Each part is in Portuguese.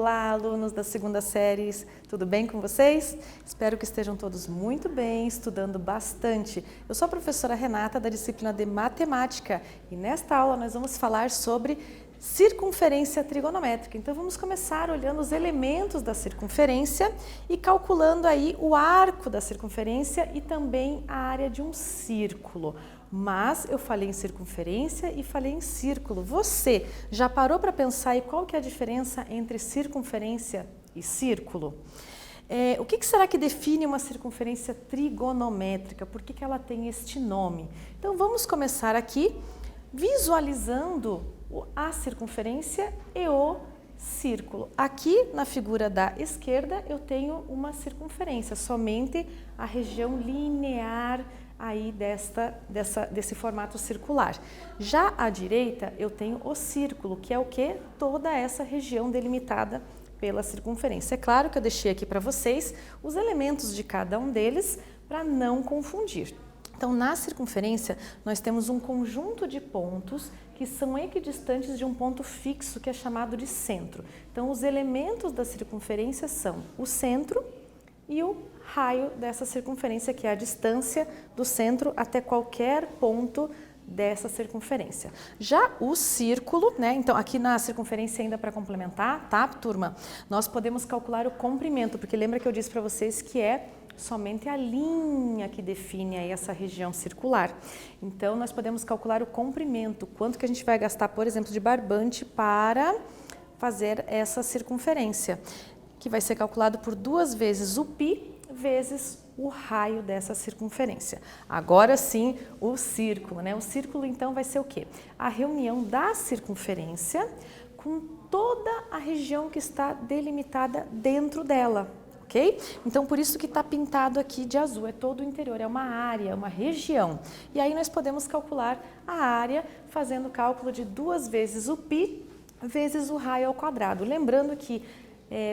Olá, alunos da segunda série, tudo bem com vocês? Espero que estejam todos muito bem, estudando bastante. Eu sou a professora Renata da disciplina de Matemática e nesta aula nós vamos falar sobre circunferência trigonométrica. Então vamos começar olhando os elementos da circunferência e calculando aí o arco da circunferência e também a área de um círculo. Mas eu falei em circunferência e falei em círculo. Você já parou para pensar aí qual que é a diferença entre circunferência e círculo? O que será que define uma circunferência trigonométrica? Por que ela tem este nome? Então vamos começar aqui visualizando a circunferência e o círculo. Aqui na figura da esquerda eu tenho uma circunferência, somente a região linear aí desse formato circular. Já à direita eu tenho o círculo, que é o que? Toda essa região delimitada pela circunferência. É claro que eu deixei aqui para vocês os elementos de cada um deles para não confundir. Então, na circunferência, nós temos um conjunto de pontos que são equidistantes de um ponto fixo que é chamado de centro. Então, os elementos da circunferência são o centro e o raio dessa circunferência, que é a distância do centro até qualquer ponto dessa circunferência. Já o círculo, né? Então aqui na circunferência ainda para complementar, tá, turma? Nós podemos calcular o comprimento, porque lembra que eu disse para vocês que é somente a linha que define aí essa região circular. Então nós podemos calcular o comprimento, quanto que a gente vai gastar, por exemplo, de barbante para fazer essa circunferência, que vai ser calculado por 2 vezes o π vezes o raio dessa circunferência. Agora sim, o círculo, né? O círculo então vai ser o quê? A reunião da circunferência com toda a região que está delimitada dentro dela, ok? Então por isso que está pintado aqui de azul, é todo o interior, é uma área, uma região. E aí nós podemos calcular a área fazendo o cálculo de 2 vezes o π vezes o raio ao quadrado. Lembrando que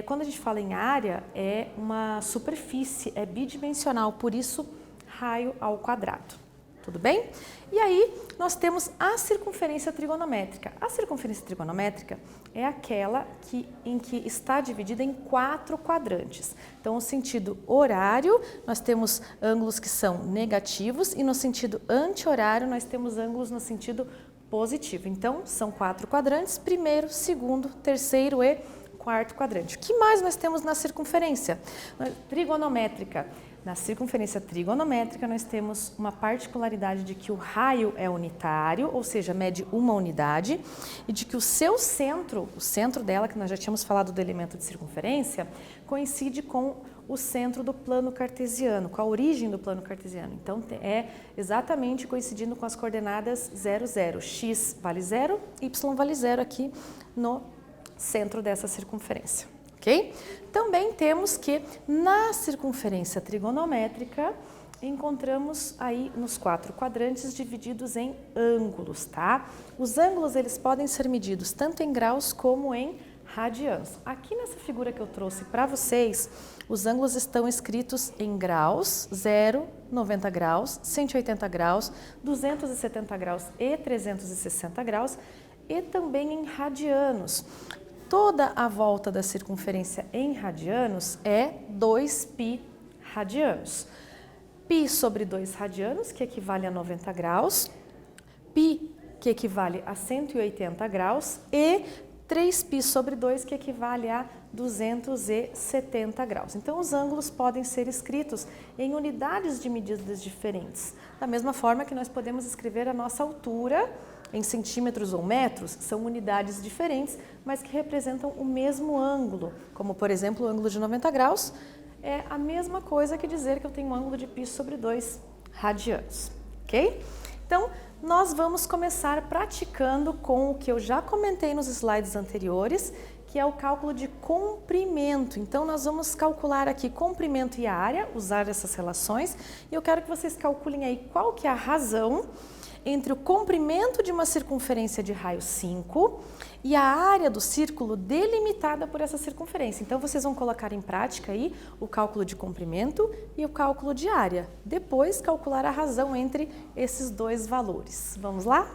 quando a gente fala em área, é uma superfície, é bidimensional, por isso raio ao quadrado. Tudo bem? E aí nós temos a circunferência trigonométrica. A circunferência trigonométrica é aquela em que está dividida em 4 quadrantes. Então, no sentido horário, nós temos ângulos que são negativos e no sentido anti-horário, nós temos ângulos no sentido positivo. Então, são 4 quadrantes, primeiro, segundo, terceiro e quarto quadrante. O que mais nós temos na circunferência trigonométrica? Na circunferência trigonométrica nós temos uma particularidade de que o raio é unitário, ou seja, mede uma unidade, e de que o seu centro, o centro dela, que nós já tínhamos falado do elemento de circunferência, coincide com o centro do plano cartesiano, com a origem do plano cartesiano. Então é exatamente coincidindo com as coordenadas 0, 0. X vale 0, Y vale 0 aqui no centro dessa circunferência, ok? Também temos que na circunferência trigonométrica encontramos aí nos 4 quadrantes divididos em ângulos, tá? Os ângulos eles podem ser medidos tanto em graus como em radianos. Aqui nessa figura que eu trouxe para vocês, os ângulos estão escritos em graus, 0, 90 graus, 180 graus, 270 graus e 360 graus e também em radianos. Toda a volta da circunferência em radianos é 2π radianos. Π sobre 2 radianos, que equivale a 90 graus, π, que equivale a 180 graus, e 3π sobre 2, que equivale a 270 graus. Então, os ângulos podem ser escritos em unidades de medidas diferentes. Da mesma forma que nós podemos escrever a nossa altura em centímetros ou metros, são unidades diferentes, mas que representam o mesmo ângulo. Como, por exemplo, o ângulo de 90 graus é a mesma coisa que dizer que eu tenho um ângulo de π sobre 2 radianos, ok? Então, nós vamos começar praticando com o que eu já comentei nos slides anteriores, que é o cálculo de comprimento. Então, nós vamos calcular aqui comprimento e área, usar essas relações, e eu quero que vocês calculem aí qual que é a razão entre o comprimento de uma circunferência de raio 5 e a área do círculo delimitada por essa circunferência. Então, vocês vão colocar em prática aí o cálculo de comprimento e o cálculo de área. Depois, calcular a razão entre esses 2 valores. Vamos lá?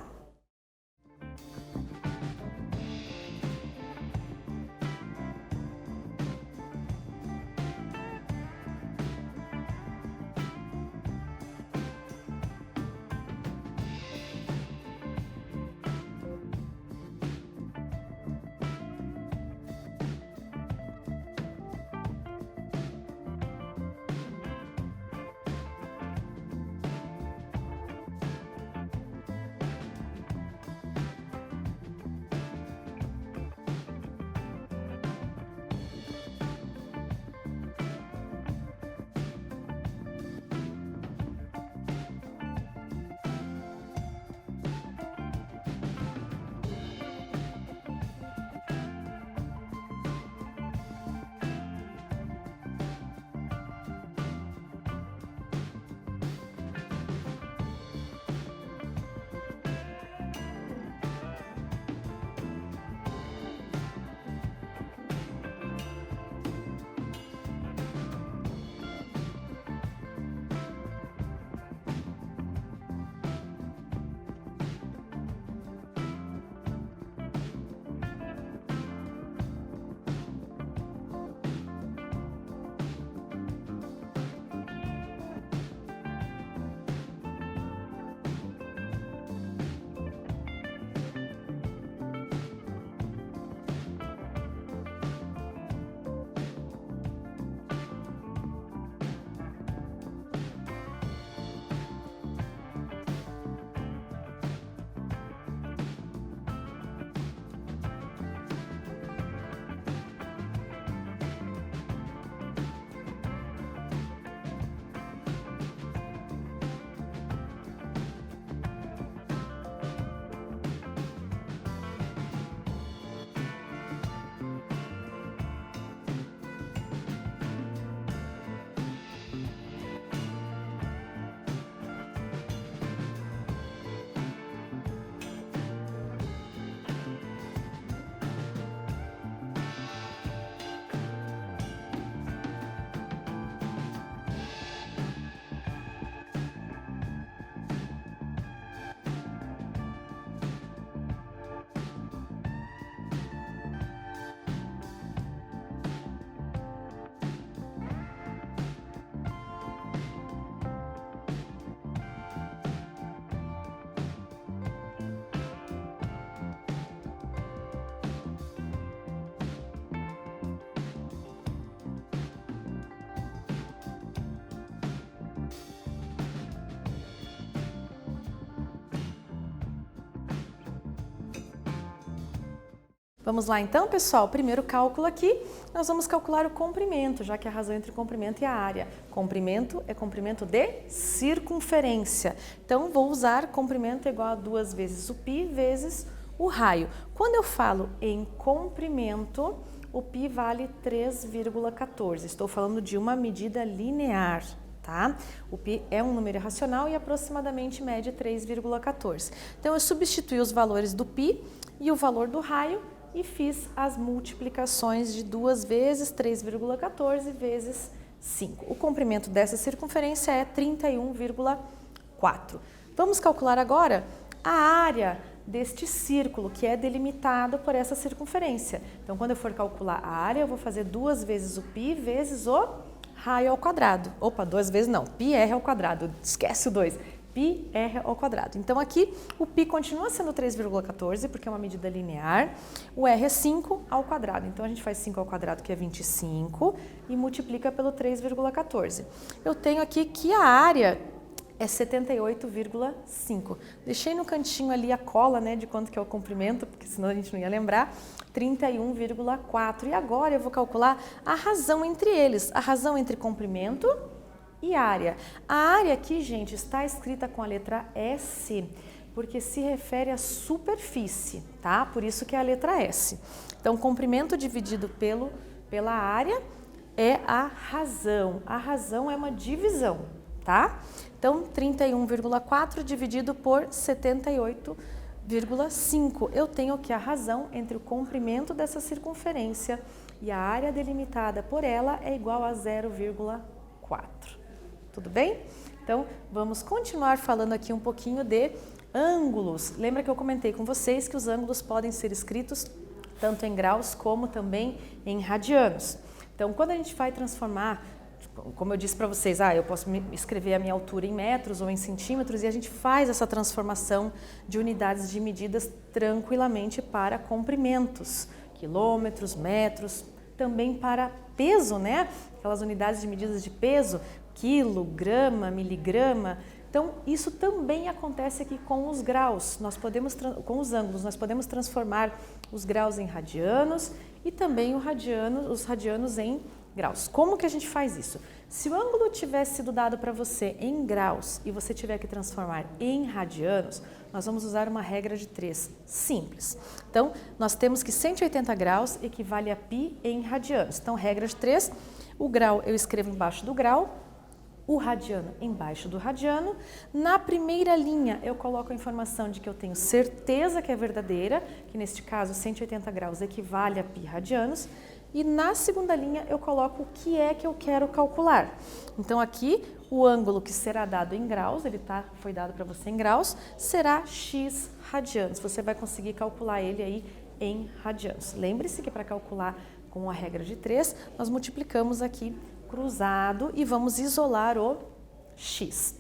Vamos lá então, pessoal? Primeiro cálculo aqui, nós vamos calcular o comprimento, já que é a razão entre o comprimento e a área. Comprimento é comprimento de circunferência. Então, vou usar comprimento igual a 2 vezes o π vezes o raio. Quando eu falo em comprimento, o π vale 3,14. Estou falando de uma medida linear. Tá? O π é um número irracional e aproximadamente mede 3,14. Então, eu substituí os valores do π e o valor do raio e fiz as multiplicações de 2 vezes 3,14 vezes 5. O comprimento dessa circunferência é 31,4. Vamos calcular agora a área deste círculo, que é delimitado por essa circunferência. Então, quando eu for calcular a área, eu vou fazer 2 vezes o π vezes o raio ao quadrado. Opa, 2 vezes não, πr ao quadrado, esquece o 2, πr ao quadrado. Então aqui o π continua sendo 3,14, porque é uma medida linear, o r é 5 ao quadrado. Então a gente faz 5 ao quadrado, que é 25, e multiplica pelo 3,14. Eu tenho aqui que a área é 78,5. Deixei no cantinho ali a cola, né, de quanto que é o comprimento, porque senão a gente não ia lembrar, 31,4. E agora eu vou calcular a razão entre eles, a razão entre comprimento e área. A área aqui, gente, está escrita com a letra S, porque se refere à superfície, tá? Por isso que é a letra S. Então, comprimento dividido pela área é a razão. A razão é uma divisão, tá? Então, 31,4 dividido por 78,5. Eu tenho que a razão entre o comprimento dessa circunferência e a área delimitada por ela é igual a 0,4. Tudo bem? Então, vamos continuar falando aqui um pouquinho de ângulos. Lembra que eu comentei com vocês que os ângulos podem ser escritos tanto em graus como também em radianos. Então, quando a gente vai transformar, como eu disse para vocês, eu posso escrever a minha altura em metros ou em centímetros e a gente faz essa transformação de unidades de medidas tranquilamente para comprimentos, quilômetros, metros, também para peso, né? Aquelas unidades de medidas de peso, quilo, grama, miligrama. Então, isso também acontece aqui com os graus. Nós podemos, com os ângulos, nós podemos transformar os graus em radianos e também os radianos em graus. Como que a gente faz isso? Se o ângulo tivesse sido dado para você em graus e você tiver que transformar em radianos, nós vamos usar uma regra de 3, simples. Então, nós temos que 180 graus equivale a π em radianos. Então, regra de 3, o grau eu escrevo embaixo do grau, o radiano embaixo do radiano. Na primeira linha, eu coloco a informação de que eu tenho certeza que é verdadeira, que neste caso 180 graus equivale a π radianos. E na segunda linha eu coloco o que é que eu quero calcular. Então aqui o ângulo que será dado em graus, foi dado para você em graus, será x radianos. Você vai conseguir calcular ele aí em radianos. Lembre-se que para calcular com a regra de 3, nós multiplicamos aqui cruzado e vamos isolar o x.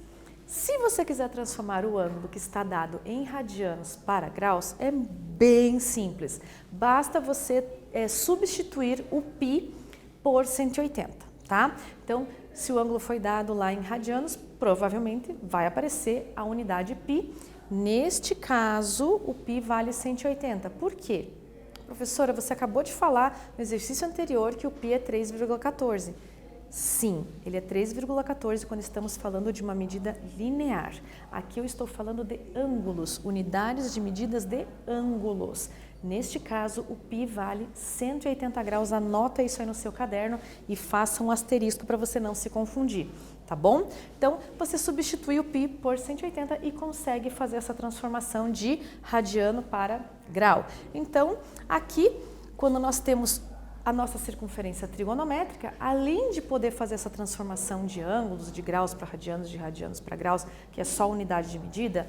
Se você quiser transformar o ângulo que está dado em radianos para graus, é bem simples. Basta você substituir o π por 180, tá? Então, se o ângulo foi dado lá em radianos, provavelmente vai aparecer a unidade π. Neste caso, o π vale 180. Por quê? Professora, você acabou de falar no exercício anterior que o π é 3,14. Sim, ele é 3,14 quando estamos falando de uma medida linear. Aqui eu estou falando de ângulos, unidades de medidas de ângulos. Neste caso, o π vale 180 graus. Anota isso aí no seu caderno e faça um asterisco para você não se confundir, tá bom? Então, você substitui o π por 180 e consegue fazer essa transformação de radiano para grau. Então, aqui, quando nós temos a nossa circunferência trigonométrica, além de poder fazer essa transformação de ângulos, de graus para radianos, de radianos para graus, que é só unidade de medida,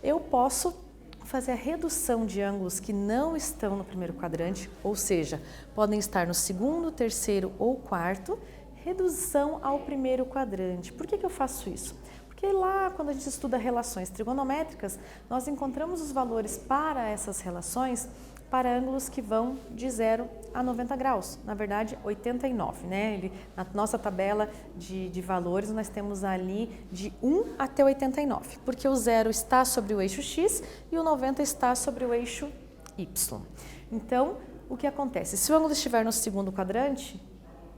eu posso fazer a redução de ângulos que não estão no primeiro quadrante, ou seja, podem estar no segundo, terceiro ou quarto, redução ao primeiro quadrante. Por que eu faço isso? Porque lá, quando a gente estuda relações trigonométricas, nós encontramos os valores para essas relações para ângulos que vão de 0 a 90 graus, na verdade 89, né? Na nossa tabela de valores nós temos ali de 1 até 89, porque o 0 está sobre o eixo x e o 90 está sobre o eixo y. Então, o que acontece? Se o ângulo estiver no segundo quadrante,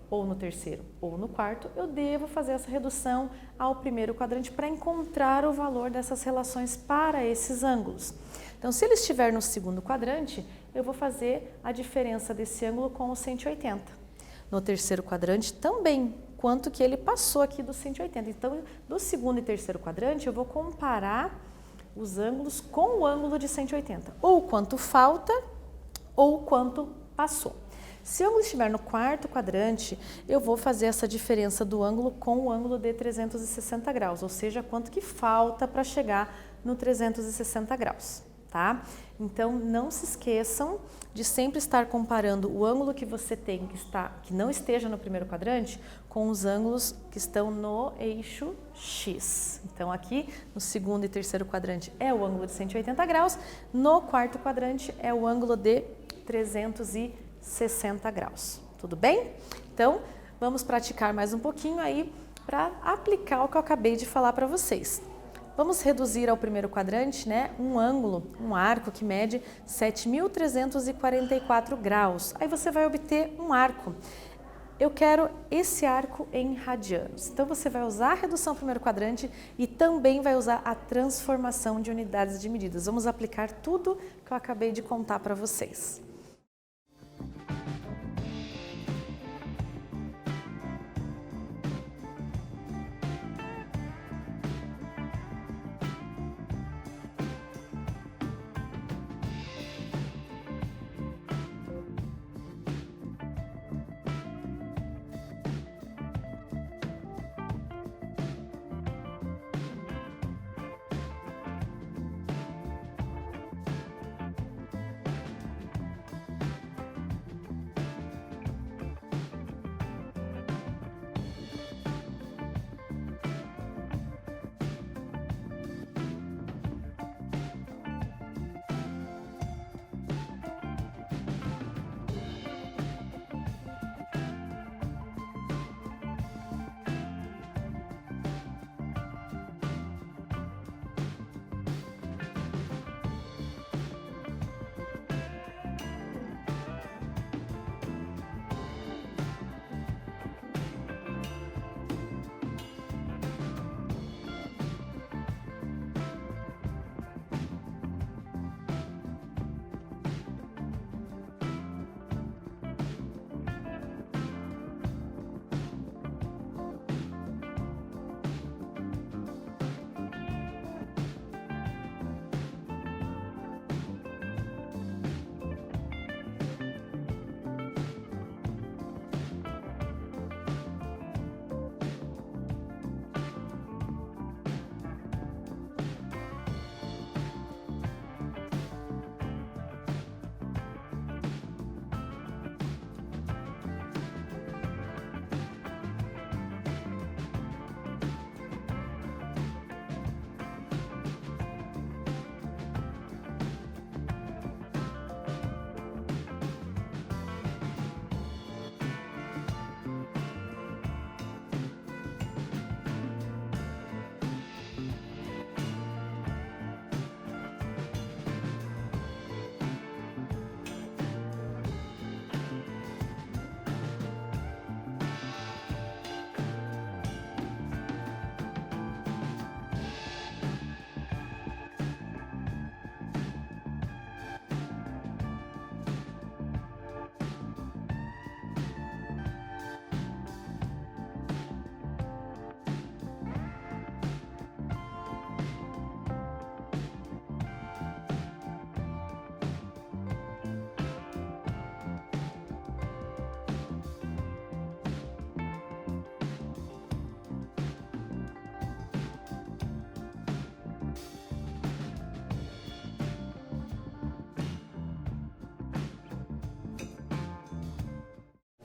ou no terceiro, ou no quarto, eu devo fazer essa redução ao primeiro quadrante para encontrar o valor dessas relações para esses ângulos. Então, se ele estiver no segundo quadrante, eu vou fazer a diferença desse ângulo com o 180. No terceiro quadrante também, quanto que ele passou aqui do 180. Então, do segundo e terceiro quadrante, eu vou comparar os ângulos com o ângulo de 180. Ou quanto falta, ou quanto passou. Se o ângulo estiver no quarto quadrante, eu vou fazer essa diferença do ângulo com o ângulo de 360 graus, ou seja, quanto que falta para chegar no 360 graus, tá? Então, não se esqueçam de sempre estar comparando o ângulo que você tem que não esteja no primeiro quadrante com os ângulos que estão no eixo X. Então, aqui no segundo e terceiro quadrante é o ângulo de 180 graus, no quarto quadrante é o ângulo de 360 graus. Tudo bem? Então, vamos praticar mais um pouquinho aí para aplicar o que eu acabei de falar para vocês. Vamos reduzir ao primeiro quadrante, né, um ângulo, um arco que mede 7.344 graus. Aí você vai obter um arco. Eu quero esse arco em radianos. Então, você vai usar a redução ao primeiro quadrante e também vai usar a transformação de unidades de medidas. Vamos aplicar tudo que eu acabei de contar para vocês.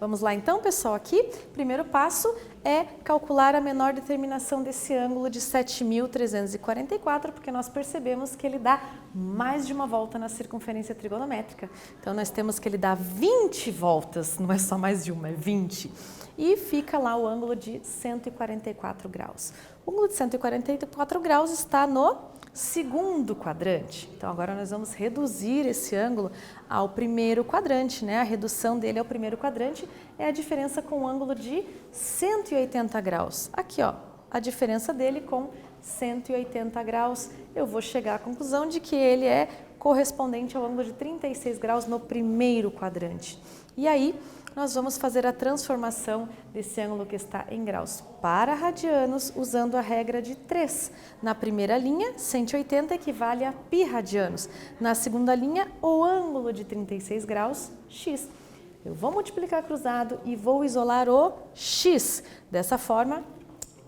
Vamos lá então, pessoal, aqui, primeiro passo é calcular a menor determinação desse ângulo de 7.344, porque nós percebemos que ele dá mais de uma volta na circunferência trigonométrica. Então, nós temos que ele dá 20 voltas, não é só mais de uma, é 20. E fica lá o ângulo de 144 graus. O ângulo de 144 graus está no segundo quadrante. Então agora nós vamos reduzir esse ângulo ao primeiro quadrante, né? A redução dele ao primeiro quadrante é a diferença com o ângulo de 180 graus. Aqui, ó, a diferença dele com 180 graus. Eu vou chegar à conclusão de que ele é correspondente ao ângulo de 36 graus no primeiro quadrante. E aí, nós vamos fazer a transformação desse ângulo que está em graus para radianos, usando a regra de 3. Na primeira linha, 180 equivale a π radianos. Na segunda linha, o ângulo de 36 graus, x. Eu vou multiplicar cruzado e vou isolar o x. Dessa forma,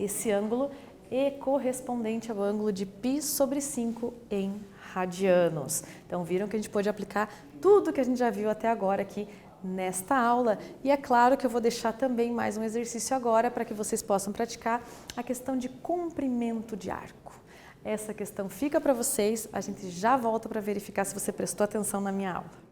esse ângulo é correspondente ao ângulo de π sobre 5 em radianos. Então, viram que a gente pôde aplicar tudo que a gente já viu até agora aqui nesta aula. E é claro que eu vou deixar também mais um exercício agora para que vocês possam praticar a questão de comprimento de arco. Essa questão fica para vocês, a gente já volta para verificar se você prestou atenção na minha aula.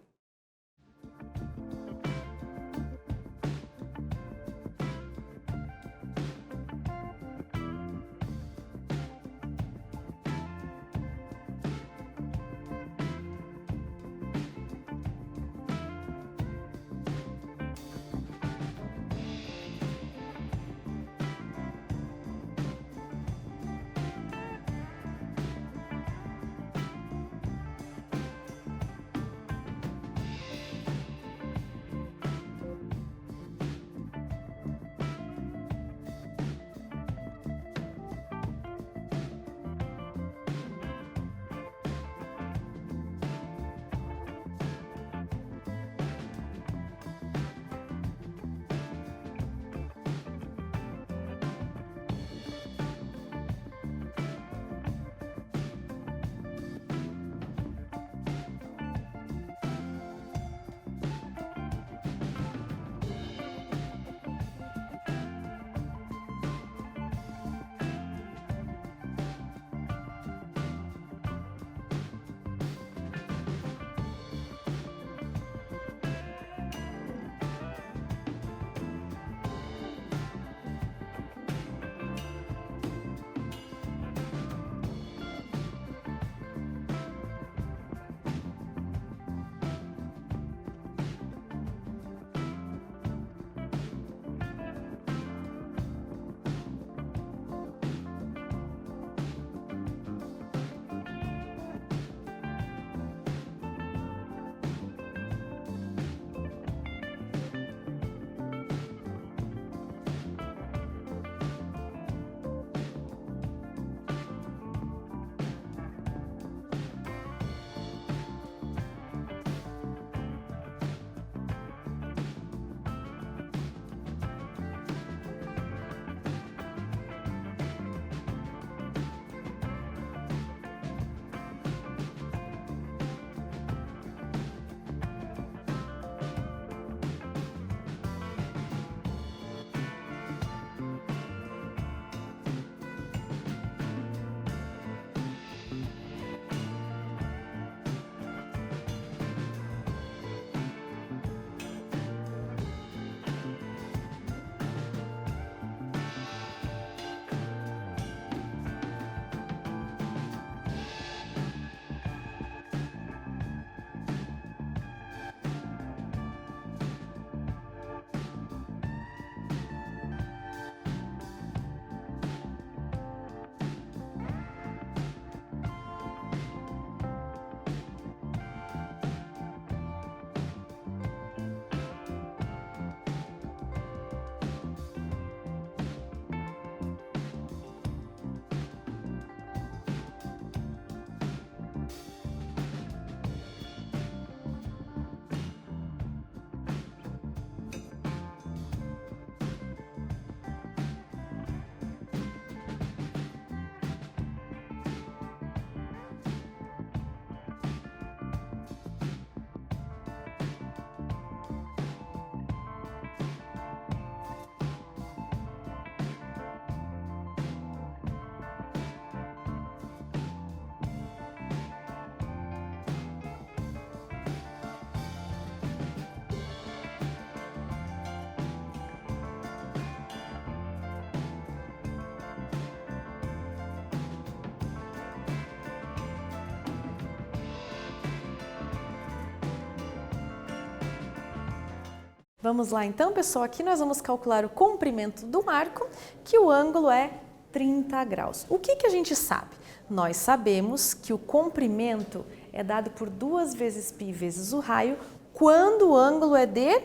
Vamos lá então, pessoal, aqui nós vamos calcular o comprimento do arco, que o ângulo é 30 graus. O que a gente sabe? Nós sabemos que o comprimento é dado por 2 vezes π vezes o raio, quando o ângulo é de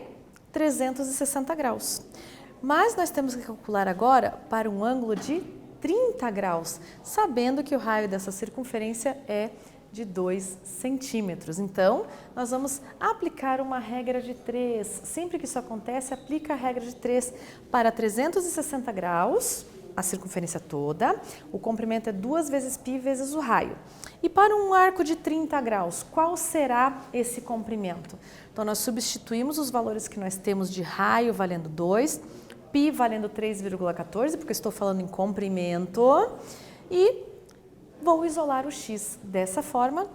360 graus. Mas nós temos que calcular agora para um ângulo de 30 graus, sabendo que o raio dessa circunferência é de 2 centímetros. Então, nós vamos aplicar uma regra de 3. Sempre que isso acontece, aplica a regra de 3 para 360 graus, a circunferência toda. O comprimento é 2 vezes π vezes o raio. E para um arco de 30 graus, qual será esse comprimento? Então, nós substituímos os valores que nós temos de raio valendo 2, π valendo 3,14, porque estou falando em comprimento, e vou isolar o x. Dessa forma,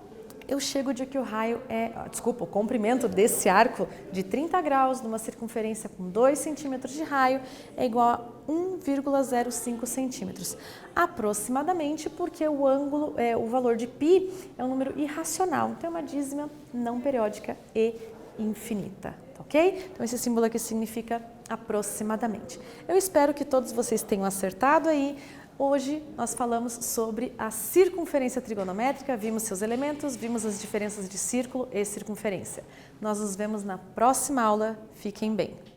eu chego de que o comprimento desse arco de 30 graus, numa circunferência com 2 centímetros de raio, é igual a 1,05 centímetros. Aproximadamente, porque o valor de π é um número irracional, então é uma dízima não periódica e infinita, ok? Então esse símbolo aqui significa aproximadamente. Eu espero que todos vocês tenham acertado aí. Hoje nós falamos sobre a circunferência trigonométrica, vimos seus elementos, vimos as diferenças de círculo e circunferência. Nós nos vemos na próxima aula. Fiquem bem!